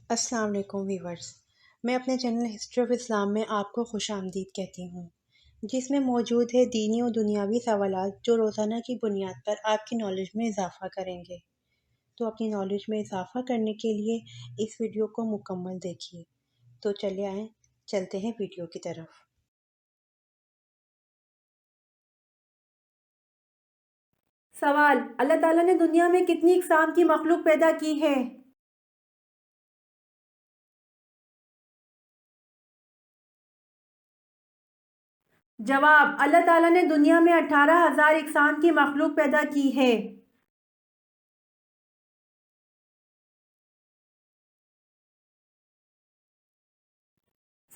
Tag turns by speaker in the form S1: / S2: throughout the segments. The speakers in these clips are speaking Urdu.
S1: السلام علیکم ویورز، میں اپنے چینل ہسٹری آف اسلام میں آپ کو خوش آمدید کہتی ہوں، جس میں موجود ہے دینی و دنیاوی سوالات جو روزانہ کی بنیاد پر آپ کی نالج میں اضافہ کریں گے۔ تو اپنی نالج میں اضافہ کرنے کے لیے اس ویڈیو کو مکمل دیکھیے۔ تو چلے آئیں، چلتے ہیں ویڈیو کی طرف۔
S2: سوال: اللہ تعالیٰ نے دنیا میں کتنی اقسام کی مخلوق پیدا کی ہے؟ جواب: اللہ تعالیٰ نے دنیا میں 18,000 اقسام کی مخلوق پیدا کی ہے۔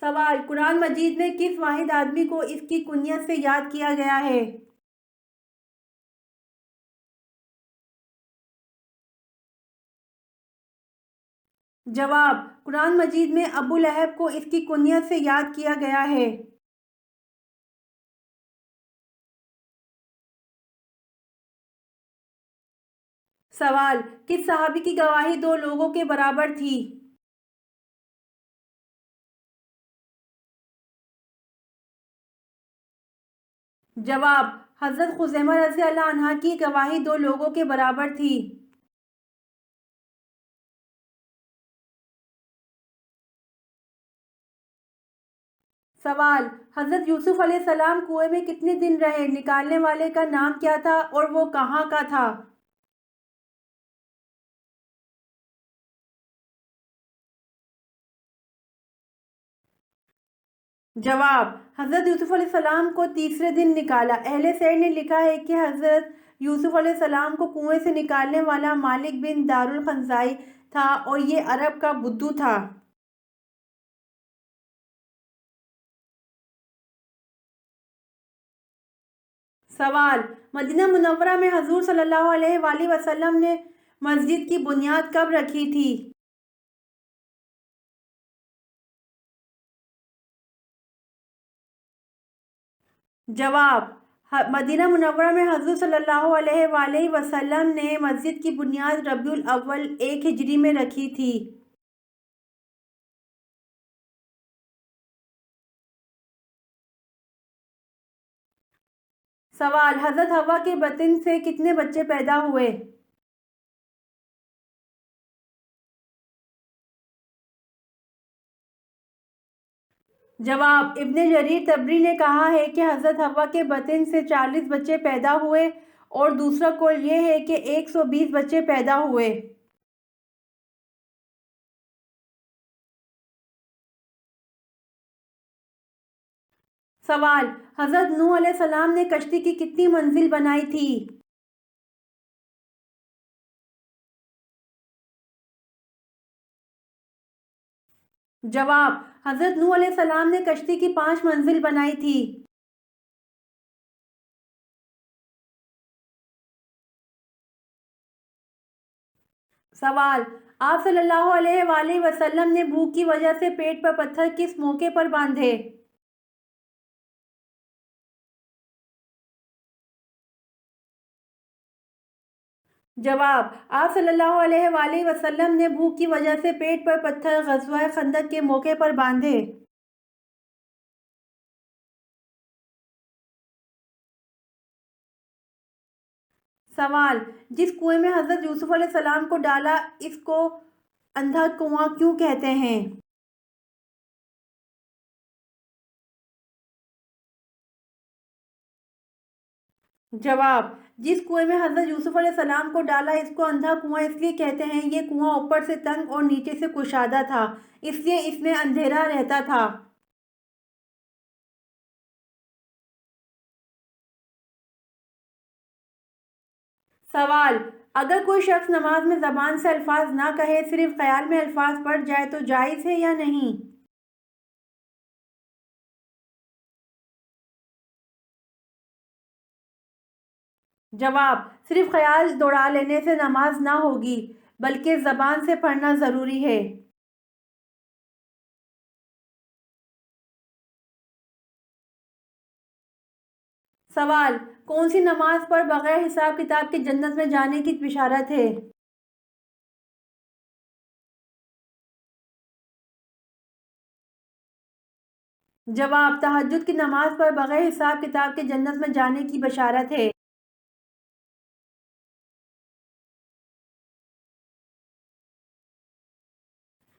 S2: سوال: قرآن مجید میں کس واحد آدمی کو اس کی کنیت سے یاد کیا گیا ہے؟ جواب: قرآن مجید میں ابو لہب کو اس کی کنیت سے یاد کیا گیا ہے۔ سوال: کس صحابی کی گواہی 2 لوگوں کے برابر تھی؟ جواب: حضرت خزیمہ رضی اللہ عنہ کی گواہی 2 لوگوں کے برابر تھی۔ سوال: حضرت یوسف علیہ السلام کنویں میں کتنے دن رہے؟ نکالنے والے کا نام کیا تھا اور وہ کہاں کا تھا؟ جواب: حضرت یوسف علیہ السلام کو تیسرے دن نکالا۔ اہل سیر نے لکھا ہے کہ حضرت یوسف علیہ السلام کو کنویں سے نکالنے والا مالک بن دار الخزاعی تھا اور یہ عرب کا بدو تھا۔ سوال: مدینہ منورہ میں حضور صلی اللہ علیہ وآلہ وسلم نے مسجد کی بنیاد کب رکھی تھی؟ جواب: مدینہ منورہ میں حضور صلی اللہ علیہ وآلہ وسلم نے مسجد کی بنیاد ربیع الاول 1 ہجری میں رکھی تھی۔ سوال: حضرت حوا کے بطن سے کتنے بچے پیدا ہوئے؟ جواب: ابن جریر طبری نے کہا ہے کہ حضرت حوا کے بطن سے 40 بچے پیدا ہوئے اور دوسرا قول یہ ہے کہ 120 بچے پیدا ہوئے۔ سوال: حضرت نوح علیہ السلام نے کشتی کی کتنی منزل بنائی تھی؟ جواب: حضرت نوح علیہ السلام نے کشتی کی 5 منزل بنائی تھی۔ سوال: آپ صلی اللہ علیہ وآلہ وسلم نے بھوک کی وجہ سے پیٹ پر پتھر کس موقع پر باندھے؟ جواب: آپ صلی اللہ علیہ وآلہ وسلم نے بھوک کی وجہ سے پیٹ پر پتھر غزوہ خندق کے موقع پر باندھے۔ سوال: جس کنویں میں حضرت یوسف علیہ السلام کو ڈالا اس کو اندھا کنواں کیوں کہتے ہیں؟ جواب: جس کنویں میں حضرت یوسف علیہ السلام کو ڈالا اس کو اندھا کنواں اس لیے کہتے ہیں، یہ کنواں اوپر سے تنگ اور نیچے سے کشادہ تھا، اس لیے اس میں اندھیرا رہتا تھا۔ سوال: اگر کوئی شخص نماز میں زبان سے الفاظ نہ کہے، صرف خیال میں الفاظ پڑھ جائے تو جائز ہے یا نہیں؟ جواب: صرف خیال دوڑا لینے سے نماز نہ ہوگی، بلکہ زبان سے پڑھنا ضروری ہے۔ سوال: کون سی نماز پر بغیر حساب کتاب کے جنت میں جانے کی بشارت ہے؟ جواب: تہجد کی نماز پر بغیر حساب کتاب کے جنت میں جانے کی بشارت ہے۔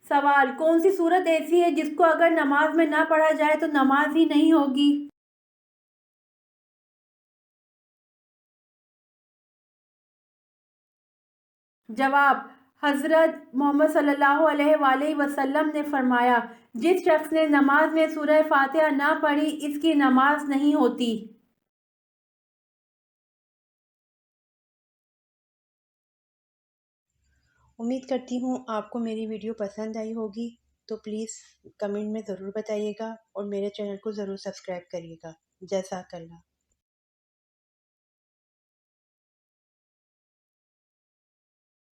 S2: سوال: کون سی صورت ایسی ہے جس کو اگر نماز میں نہ پڑھا جائے تو نماز ہی نہیں ہوگی؟ جواب: حضرت محمد صلی اللہ علیہ وآلہ وسلم نے فرمایا، جس شخص نے نماز میں سورہ فاتحہ نہ پڑھی اس کی نماز نہیں ہوتی۔
S1: امید کرتی ہوں آپ کو میری ویڈیو پسند آئی ہوگی، تو پلیز کمنٹ میں ضرور بتائیے گا اور میرے چینل کو ضرور سبسکرائب کریے گا۔ جزاک اللہ۔